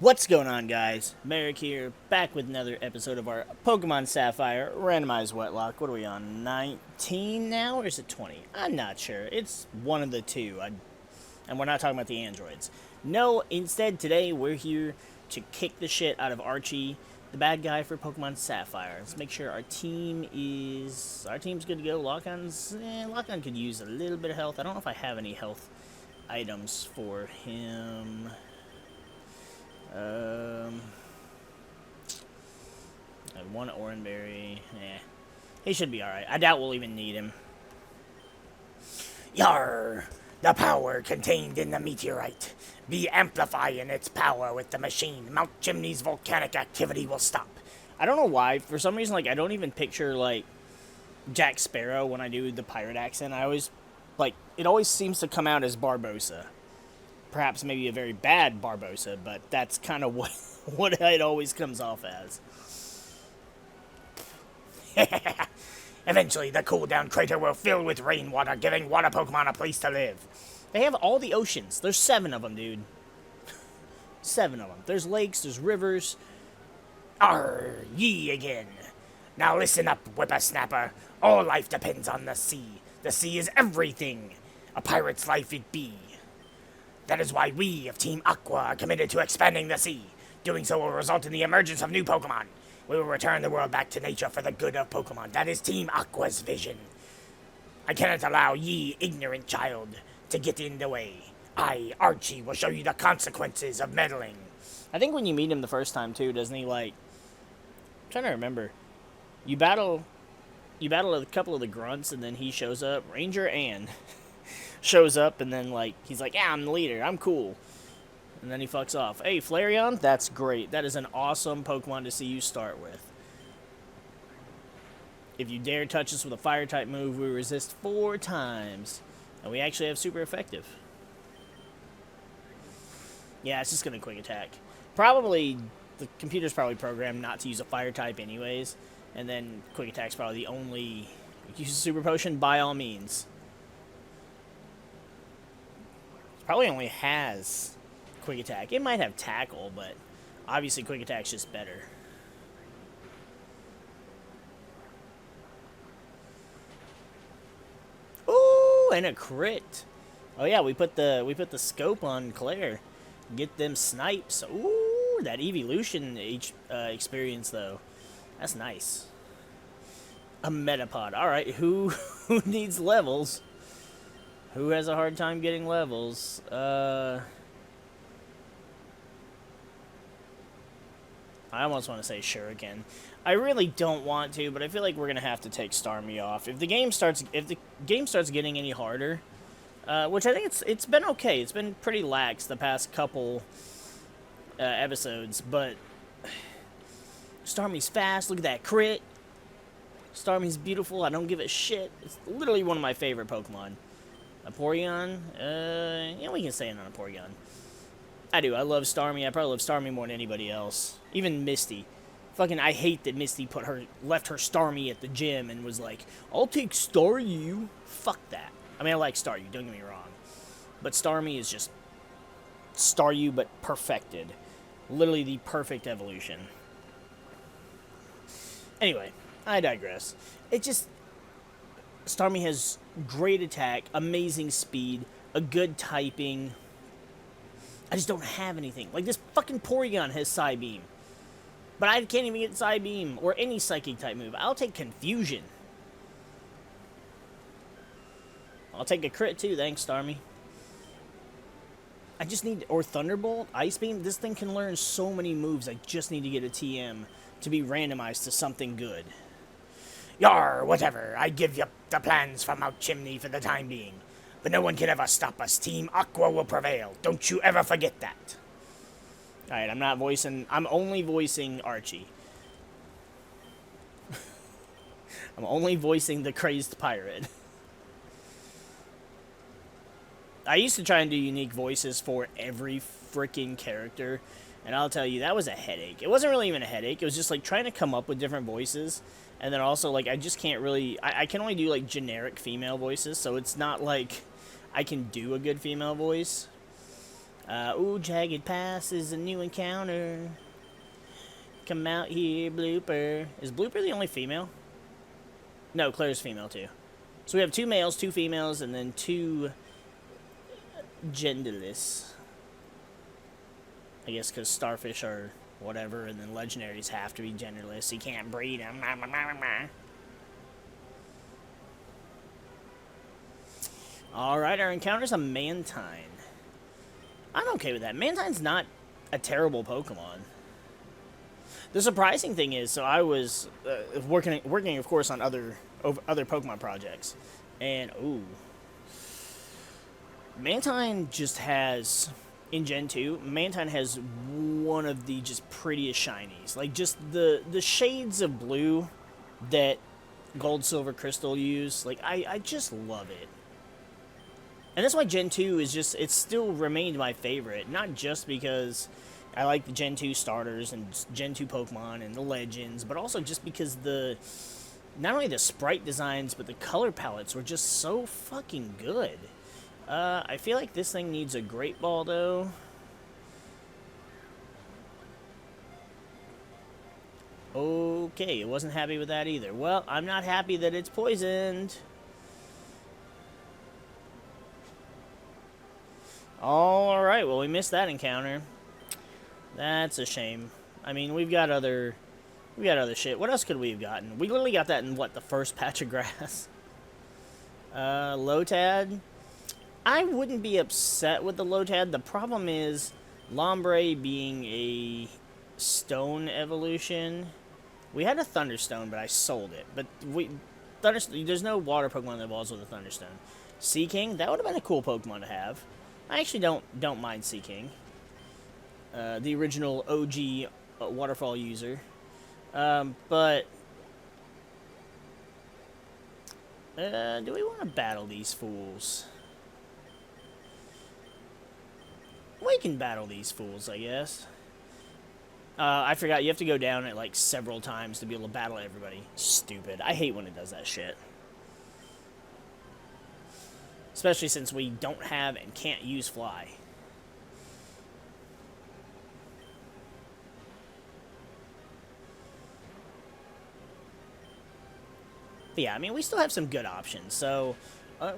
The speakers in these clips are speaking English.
What's going on, guys? MariK here, back with another episode of our Pokemon Sapphire Randomized Wetlock. What are we on, 19 now, or is it 20? I'm not sure. It's one of the two, and we're not talking about the androids. No, instead, today we're here to kick the shit out of Archie, the bad guy for Pokemon Sapphire. Let's make sure our team's good to go. Lock-On could use a little bit of health. I don't know if I have any health items for him. I have one Oranberry. He should be alright. I doubt we'll even need him. Yar! The power contained in the meteorite. Be amplifying its power with the machine. Mount Chimney's volcanic activity will stop. I don't know why. For some reason, I don't even picture, Jack Sparrow when I do the pirate accent. It always seems to come out as Barbossa. Perhaps maybe a very bad Barbossa, but that's kind of what it always comes off as. Eventually, the cooldown crater will fill with rainwater, giving water Pokemon a place to live. They have all the oceans. There's 7 of them, dude. 7 of them. There's lakes, there's rivers. Arr, ye again. Now listen up, whippersnapper. All life depends on the sea. The sea is everything. A pirate's life it be. That is why we of Team Aqua are committed to expanding the sea. Doing so will result in the emergence of new Pokemon. We will return the world back to nature for the good of Pokemon. That is Team Aqua's vision. I cannot allow ye, ignorant child, to get in the way. I, Archie, will show you the consequences of meddling. I think when you meet him the first time, too, doesn't he, I'm trying to remember. You battle a couple of the grunts, and then he shows up. Ranger Ann shows up, and then, he's like, yeah, I'm the leader. I'm cool. And then he fucks off. Hey, Flareon, that's great. That is an awesome Pokemon to see you start with. If you dare touch us with a Fire-type move, we resist 4 times. And we actually have super effective. Yeah, it's just going to quick attack. The computer's probably programmed not to use a Fire-type anyways. And then quick attack's probably the only... Use a Super Potion, by all means. It probably only has quick attack. It might have tackle, but obviously quick attack's just better. Ooh, and a crit. Oh yeah, we put the scope on Claire. Get them snipes. Ooh, that evolution experience though. That's nice. A Metapod. All right, who needs levels? Who has a hard time getting levels? I almost want to say Shuriken. I really don't want to, but I feel like we're gonna have to take Starmie off. If the game starts getting any harder, which I think it's been okay. It's been pretty lax the past couple episodes, but Starmie's fast. Look at that crit. Starmie's beautiful. I don't give a shit. It's literally one of my favorite Pokemon. A Porygon? Yeah, we can say it on a Porygon. I do. I love Starmie. I probably love Starmie more than anybody else. Even Misty. I hate that Misty left her Starmie at the gym and was like, I'll take Staryu. Fuck that. I mean, I like Staryu, don't get me wrong. But Starmie is just Staryu, but perfected. Literally the perfect evolution. Anyway, I digress. Starmie has great attack, amazing speed, a good typing. I just don't have anything. This fucking Porygon has Psybeam. But I can't even get Psybeam or any Psychic type move. I'll take Confusion. I'll take a crit too, thanks, Starmie. I just need... Or Thunderbolt, Ice Beam. This thing can learn so many moves. I just need to get a TM to be randomized to something good. Yar, whatever. I give you the plans for Mount Chimney for the time being. But no one can ever stop us. Team Aqua will prevail. Don't you ever forget that. Alright, I'm only voicing Archie. I'm only voicing the crazed pirate. I used to try and do unique voices for every freaking character, and I'll tell you, that was a headache. It wasn't really even a headache. It was just, trying to come up with different voices, and then also, I just can't really... I can only do, generic female voices, so it's not like I can do a good female voice. Ooh, Jagged Pass is a new encounter. Come out here, Blooper. Is Blooper the only female? No, Claire's female too. So we have 2 males, 2 females, and then 2 genderless. I guess because starfish are whatever, and then legendaries have to be genderless. You can't breed them. Alright, our encounter's a Mantine. I'm okay with that. Mantine's not a terrible Pokemon. The surprising thing is, so I was working, of course, on other Pokemon projects, and ooh, Mantine just has, in Gen 2, Mantine has one of the just prettiest shinies. Like, just the shades of blue that Gold, Silver, Crystal use. Like, I just love it. And that's why Gen 2 is just, it still remained my favorite. Not just because I like the Gen 2 starters and Gen 2 Pokemon and the Legends, but also just because not only the sprite designs, but the color palettes were just so fucking good. I feel like this thing needs a Great Ball, though. Okay, it wasn't happy with that either. Well, I'm not happy that it's poisoned. Alright, well, we missed that encounter. That's a shame. I mean, we got other shit. What else could we have gotten? We literally got that in, what, the first patch of grass? Lotad. I wouldn't be upset with the Lotad. The problem is, Lombre being a stone evolution. We had a Thunderstone, but I sold it. But there's no water Pokemon that evolves with a Thunderstone. Seaking, that would have been a cool Pokemon to have. I actually don't mind Seaking. The original OG waterfall user. But do we want to battle these fools? We can battle these fools, I guess. I forgot, you have to go down it like several times to be able to battle everybody. Stupid. I hate when it does that shit. Especially since we don't have and can't use Fly. But yeah, I mean, we still have some good options, so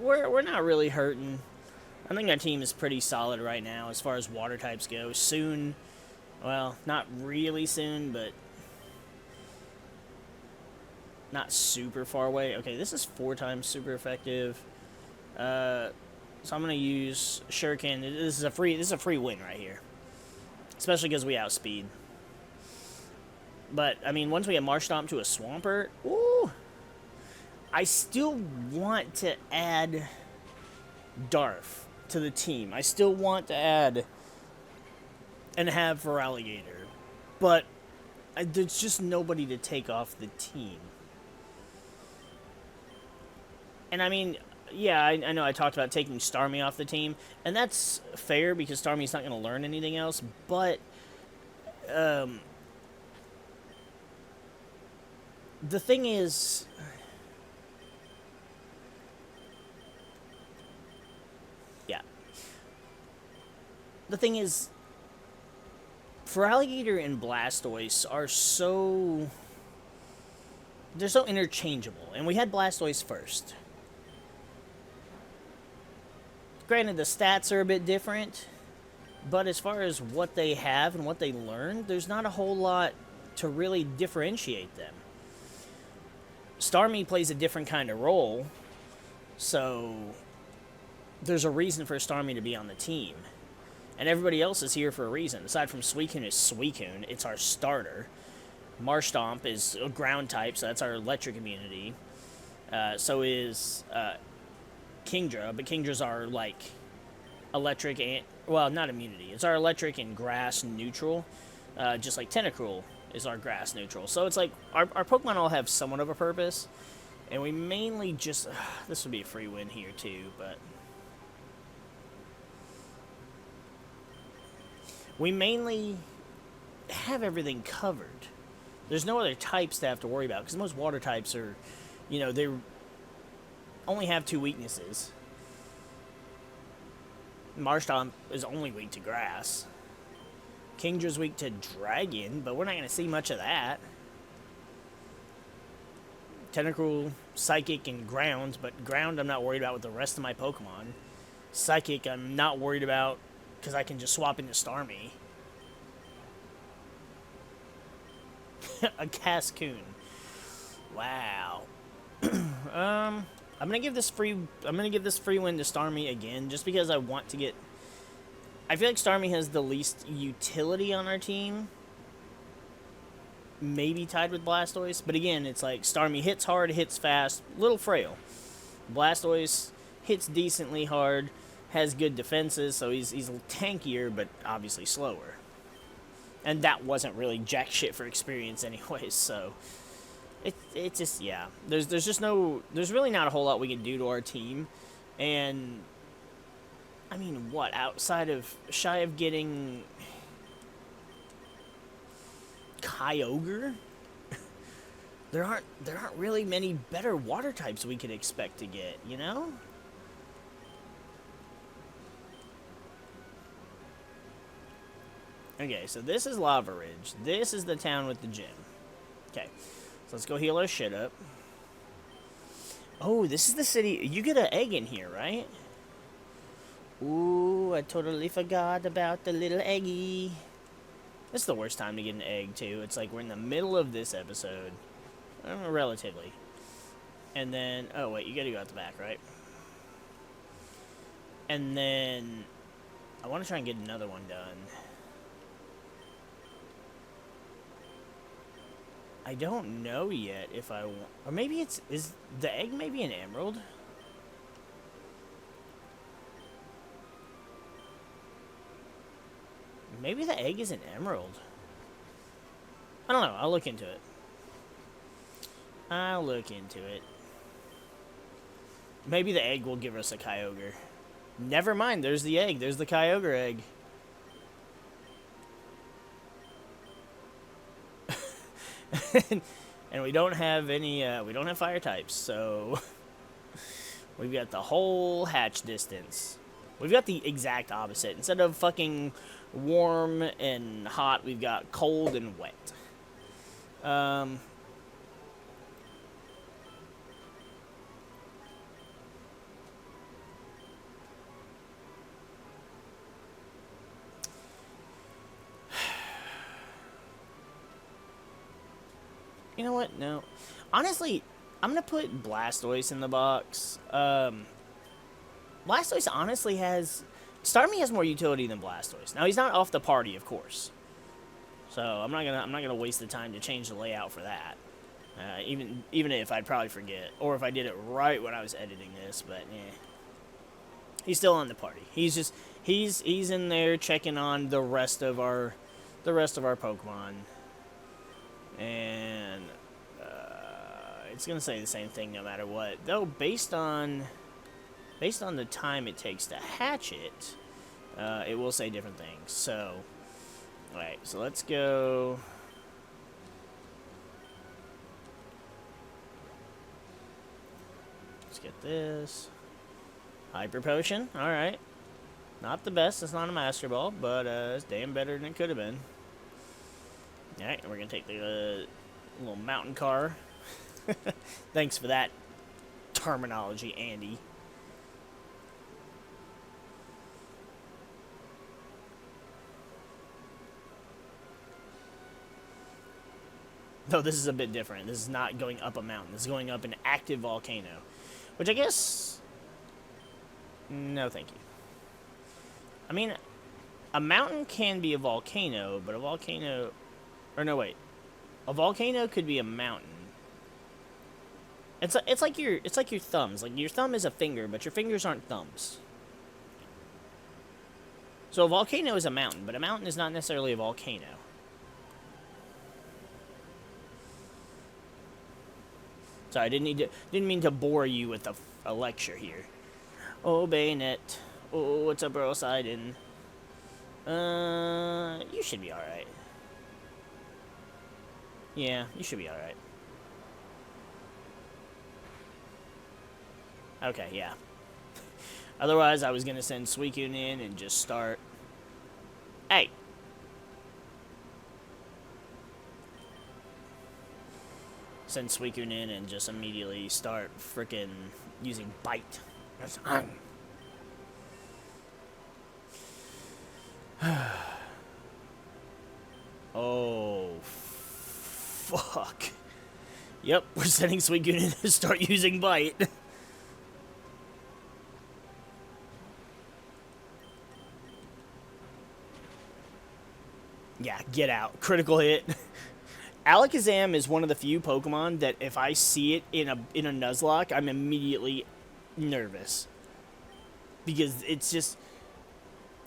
we're not really hurting. I think our team is pretty solid right now as far as water types go. Soon, well, not really soon, but not super far away. Okay, this is 4 times super effective. So I'm gonna use Shuriken. This is a free win right here, especially because we outspeed. But I mean, once we get Marshtomp to a Swampert, ooh, I still want to add Darf to the team. I still want to add and have Feraligatr, but there's just nobody to take off the team. And I mean, yeah, I know I talked about taking Starmie off the team, and that's fair because Starmie's not going to learn anything else, but the thing is, yeah, the thing is, Feraligatr and Blastoise are they're so interchangeable, and we had Blastoise first. Granted, the stats are a bit different, but as far as what they have and what they learn, there's not a whole lot to really differentiate them. Starmie plays a different kind of role, so there's a reason for Starmie to be on the team. And everybody else is here for a reason. Aside from Suicune is Suicune, it's our starter. Marshtomp is a ground type, so that's our electric immunity. So is Kingdra, but Kingdra's our, like, electric and, well, not immunity. It's our electric and grass neutral, just like Tentacruel is our grass neutral. So it's like, our Pokemon all have somewhat of a purpose, and we mainly just, this would be a free win here too, but we mainly have everything covered. There's no other types to have to worry about, because most water types are, you know, they only have 2 weaknesses. Marshtomp is only weak to grass. Kingdra's weak to dragon, but we're not going to see much of that. Tentacruel, Psychic, and Ground, but Ground I'm not worried about with the rest of my Pokemon. Psychic I'm not worried about because I can just swap into Starmie. A Cascoon. Wow. I'm gonna give this free win to Starmie again, just because I want to get. I feel like Starmie has the least utility on our team. Maybe tied with Blastoise, but again, it's like Starmie hits hard, hits fast, little frail. Blastoise hits decently hard, has good defenses, so he's tankier, but obviously slower. And that wasn't really jack shit for experience anyways, so it just, yeah. There's just no, there's really not a whole lot we can do to our team. And I mean, what, outside of shy of getting Kyogre? there aren't really many better water types we could expect to get, you know? Okay, so this is Lava Ridge. This is the town with the gym. Okay, so let's go heal our shit up. Oh, this is the city. You get an egg in here, right? Ooh, I totally forgot about the little eggy. This is the worst time to get an egg, too. It's like we're in the middle of this episode. Relatively. And then, oh, wait, you gotta go out the back, right? And then, I want to try and get another one done. I don't know yet if I want... Or maybe it's... Is the egg maybe an emerald? Maybe the egg is an emerald. I don't know. I'll look into it. I'll look into it. Maybe the egg will give us a Kyogre. Never mind. There's the egg. There's the Kyogre egg. And we don't have any, we don't have fire types, so we've got the whole hatch distance. We've got the exact opposite. Instead of fucking warm and hot, we've got cold and wet. You know what? No. Honestly, I'm going to put Blastoise in the box. Blastoise honestly has... Starmie has more utility than Blastoise. Now, he's not off the party, of course. So, I'm not gonna waste the time to change the layout for that. Even if I'd probably forget. Or if I did it right when I was editing this, but eh. He's still on the party. He's just... He's in there checking on the rest of our Pokemon. And it's gonna say the same thing no matter what. Though based on the time it takes to hatch it, it will say different things. So, alright, so let's go. Let's get this. Hyper Potion, alright. Not the best, it's not a Master Ball, but it's damn better than it could have been. Alright, we're going to take the little mountain car. Thanks for that terminology, Andy. Though this is a bit different. This is not going up a mountain. This is going up an active volcano. Which I guess... No, thank you. I mean, a mountain can be a volcano, but a volcano... Or no, wait. A volcano could be a mountain. It's like your thumbs. Like your thumb is a finger, but your fingers aren't thumbs. So a volcano is a mountain, but a mountain is not necessarily a volcano. Sorry, I didn't mean to bore you with a lecture here. Oh, Bayonet. Oh, what's up, bro? Sidon. You should be alright. Yeah, you should be alright. Okay, yeah. Otherwise, I was going to send Suicune in and just start... Hey! Send Suicune in and just immediately start frickin' using Bite. Yes, I'm. Oh, fuck. Yep, we're sending Suicune in to start using Bite. Yeah, get out. Critical hit. Alakazam is one of the few Pokemon that if I see it in a Nuzlocke, I'm immediately nervous. Because it's just...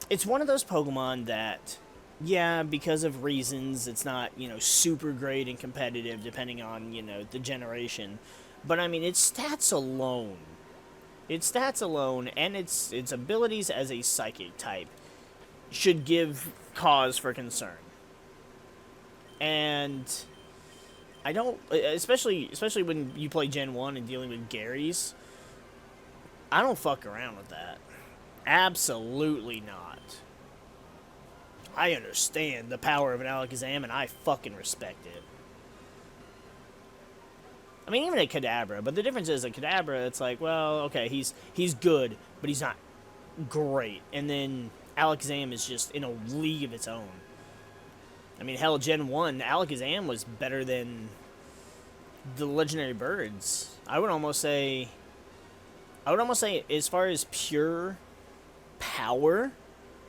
It's one of those Pokemon that, yeah, because of reasons, it's not, you know, super great and competitive depending on, you know, the generation. But, I mean, its stats alone, and its abilities as a Psychic type should give cause for concern. And I don't, especially when you play Gen 1 and dealing with Garys, I don't fuck around with that. Absolutely not. I understand the power of an Alakazam, and I fucking respect it. I mean, even a Kadabra, but the difference is a Kadabra, it's like, well, okay, he's good, but he's not great. And then Alakazam is just in a league of its own. I mean, hell, Gen 1, Alakazam was better than the legendary birds. I would almost say, as far as pure power,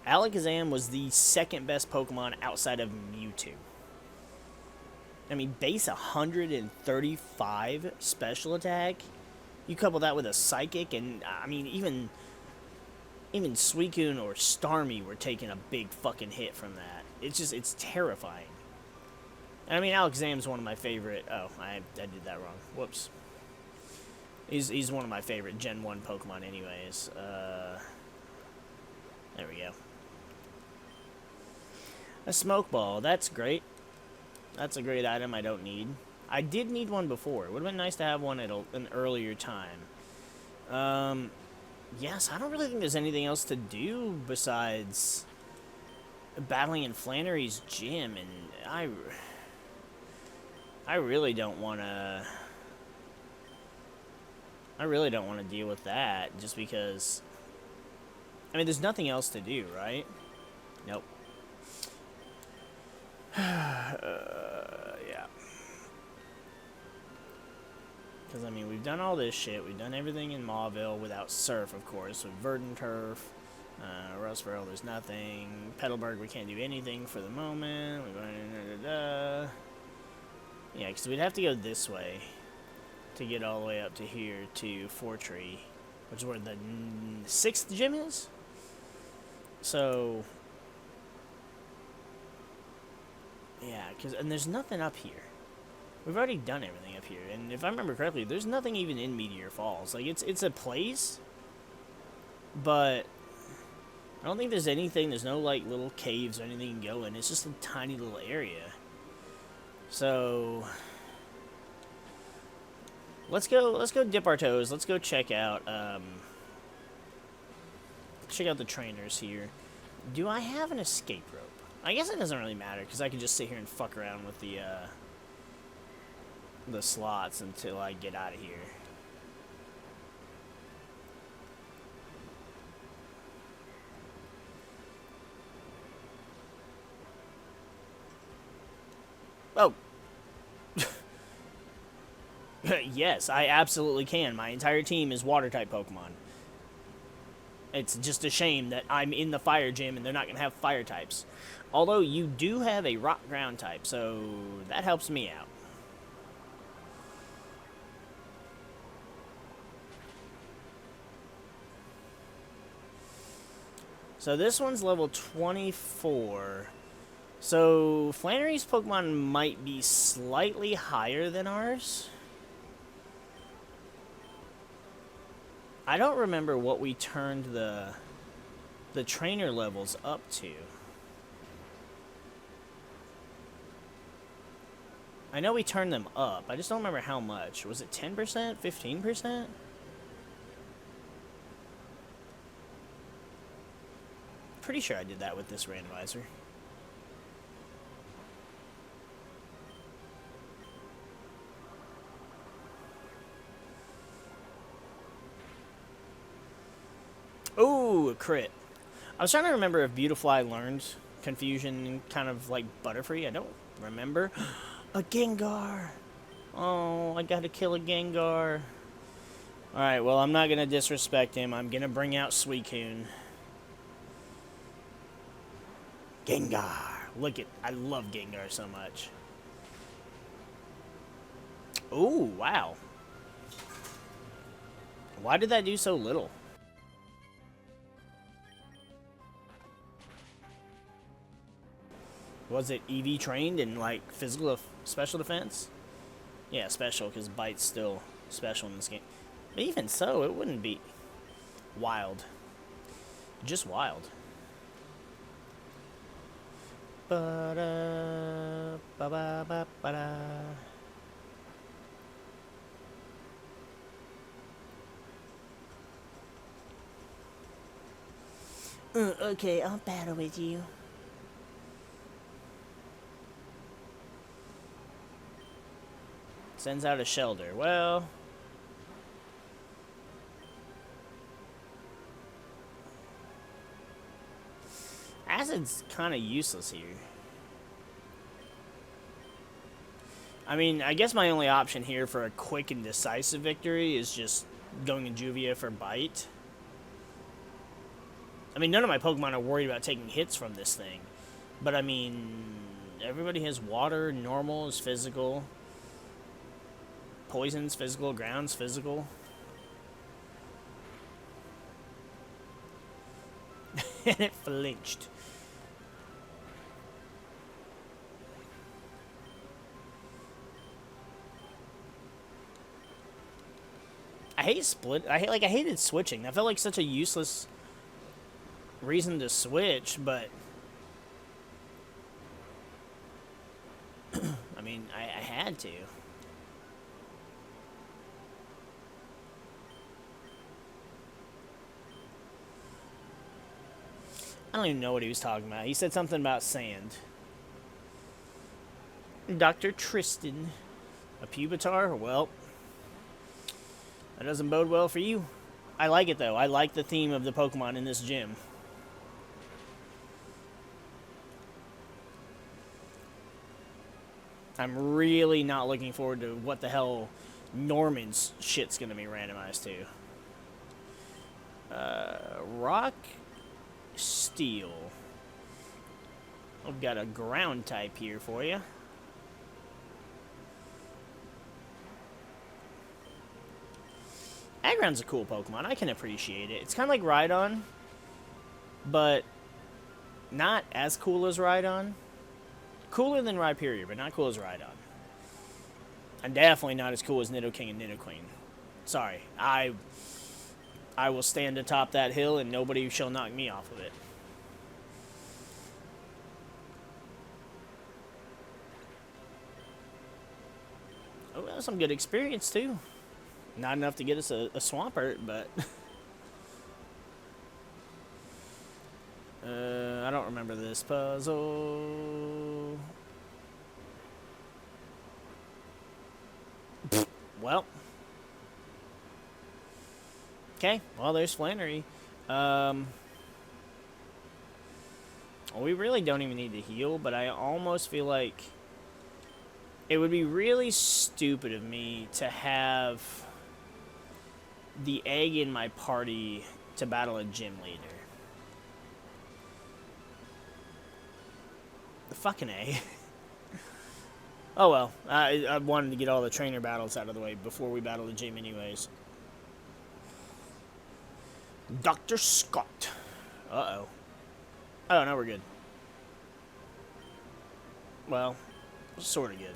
Alakazam was the second best Pokemon outside of Mewtwo. I mean, base 135 special attack. You couple that with a Psychic, and I mean, even Suicune or Starmie were taking a big fucking hit from that. It's terrifying. And I mean, Alakazam's one of my favorite... Oh, I did that wrong. Whoops. He's one of my favorite Gen 1 Pokemon anyways. There we go. A Smoke Ball. That's great. That's a great item I don't need. I did need one before. It would have been nice to have one at an earlier time. Yes, I don't really think there's anything else to do besides battling in Flannery's gym, and I really don't want to... I really don't want to deal with that, just because... I mean, there's nothing else to do, right? Nope. Yeah. Because, I mean, we've done all this shit. We've done everything in Mauville without Surf, of course. With Verdant Turf. Rustboro, there's nothing. Petalburg, we can't do anything for the moment. We're going to... Yeah, because we'd have to go this way to get all the way up to here to Fortree, which is where the 6th gym is. So... Yeah, and there's nothing up here. We've already done everything up here, and if I remember correctly, there's nothing even in Meteor Falls. Like, it's a place, but I don't think there's anything. There's no, like, little caves or anything you can go in. It's just a tiny little area. So let's go dip our toes. Let's go check out the trainers here. Do I have an escape rope? I guess it doesn't really matter, because I can just sit here and fuck around with the slots until I get out of here. Oh! Yes, I absolutely can. My entire team is Water-type Pokemon. It's just a shame that I'm in the Fire Gym and they're not going to have Fire types. Although you do have a Rock Ground type, so that helps me out. So this one's level 24. So Flannery's Pokemon might be slightly higher than ours. I don't remember what we turned the trainer levels up to. I know we turned them up. I just don't remember how much. Was it 10%? 15%? Pretty sure I did that with this randomizer. Ooh, a crit. I was trying to remember if Beautifly learned Confusion kind of like Butterfree. I don't remember. A Gengar! Oh, I gotta kill a Gengar. Alright, well, I'm not gonna disrespect him. I'm gonna bring out Suicune. Gengar! Look at... I love Gengar so much. Ooh, wow. Why did that do so little? Was it EV trained in, like, special defense? Yeah, special, because Bite's still special in this game. But even so, it wouldn't be wild. Just wild. Ba-da, ba-ba-ba-ba-da. Okay, I'll battle with you. Sends out a Shelter. Well... Acid's kind of useless here. I mean, I guess my only option here for a quick and decisive victory is just going in Juvia for Bite. I mean, none of my Pokemon are worried about taking hits from this thing. But, I mean, everybody has Water, Normal is physical. Poison's physical, Ground's physical. And it flinched. I hate split. I hated switching. That felt like such a useless reason to switch, but I mean, I had to. I don't even know what he was talking about. He said something about sand. Dr. Tristan. A Pupitar? Well, that doesn't bode well for you. I like it, though. I like the theme of the Pokemon in this gym. I'm really not looking forward to what the hell Norman's shit's gonna be randomized to. Rock, Steel. I've got a ground type here for you. Aggron's a cool Pokemon. I can appreciate it. It's kind of like Rhydon, but not as cool as Rhydon. Cooler than Rhyperior, but not cool as Rhydon. And definitely not as cool as Nidoking and Nidoqueen. Sorry. I will stand atop that hill and nobody shall knock me off of it. Oh, that was some good experience, too. Not enough to get us a Swampert, but... I don't remember this puzzle. Well. Okay, well, there's Flannery. We really don't even need to heal, but I almost feel like it would be really stupid of me to have the egg in my party to battle a gym leader. The fucking egg. Oh well, I wanted to get all the trainer battles out of the way before we battle the gym anyways. Dr. Scott. Uh-oh. Oh, no, we're good. Well, sort of good.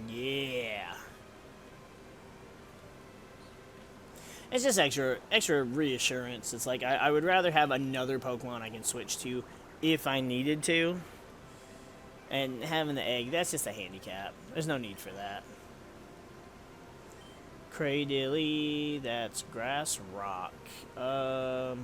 Yeah. It's just extra reassurance. It's like, I would rather have another Pokemon I can switch to if I needed to. And having the egg, that's just a handicap. There's no need for that. Cradilly, that's grass rock. I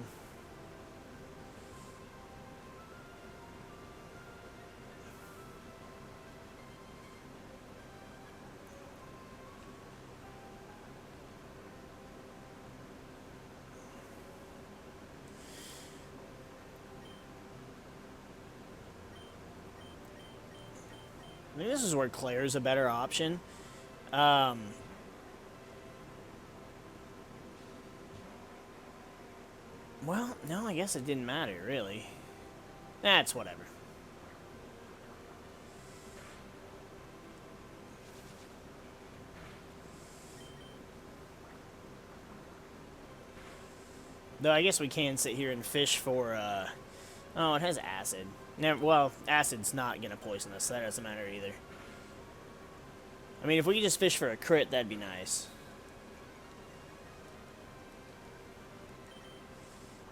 think this is where Claire's a better option. Well, no, I guess it didn't matter, really. That's whatever. Though I guess we can sit here and fish for, oh, it has acid. Never, well, acid's not gonna poison us, so that doesn't matter either. I mean, if we could just fish for a crit, that'd be nice.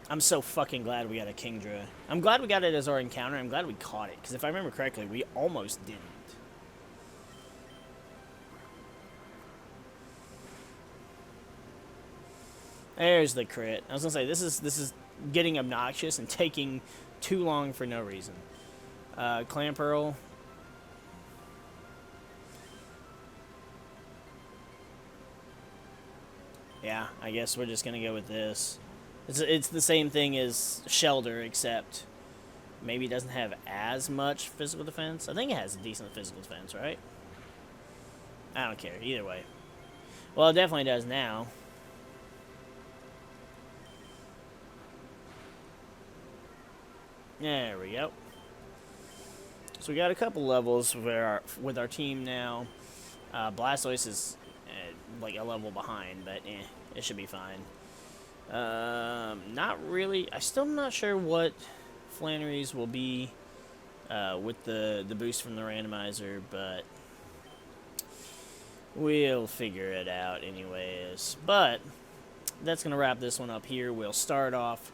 I'm so fucking glad we got a Kingdra. I'm glad we got it as our encounter. I'm glad we caught it, because if I remember correctly, we almost didn't. There's the crit. I was gonna say, this is getting obnoxious and taking too long for no reason. Clam Pearl. Yeah, I guess we're just gonna go with this. It's the same thing as Shelter, except maybe it doesn't have as much physical defense. I think it has a decent physical defense, right? I don't care, either way. Well, it definitely does now. There we go. So we got a couple levels with our team now. Blastoise is like a level behind, but it should be fine. Not really. I'm still not sure what Flannery's will be with the boost from the randomizer, but we'll figure it out anyways. But that's going to wrap this one up here. We'll start off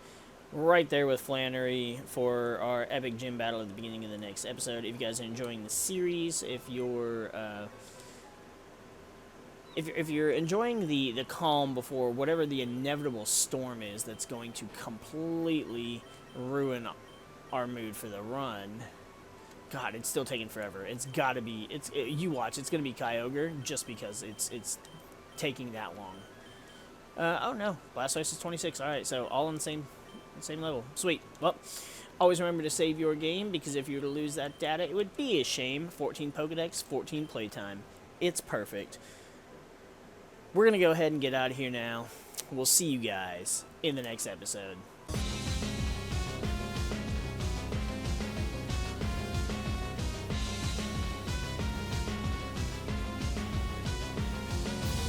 right there with Flannery for our epic gym battle at the beginning of the next episode. If you guys are enjoying the series, if you're enjoying the calm before whatever the inevitable storm is that's going to completely ruin our mood for the run. God, it's still taking forever. It's got to be. You watch. It's gonna be Kyogre just because it's taking that long. Oh no, Blastoise is 26. All right, so all on the same level. Sweet. Well, always remember to save your game, because if you were to lose that data, it would be a shame. 14 Pokedex, 14 playtime. It's perfect. We're going to go ahead and get out of here now. We'll see you guys in the next episode.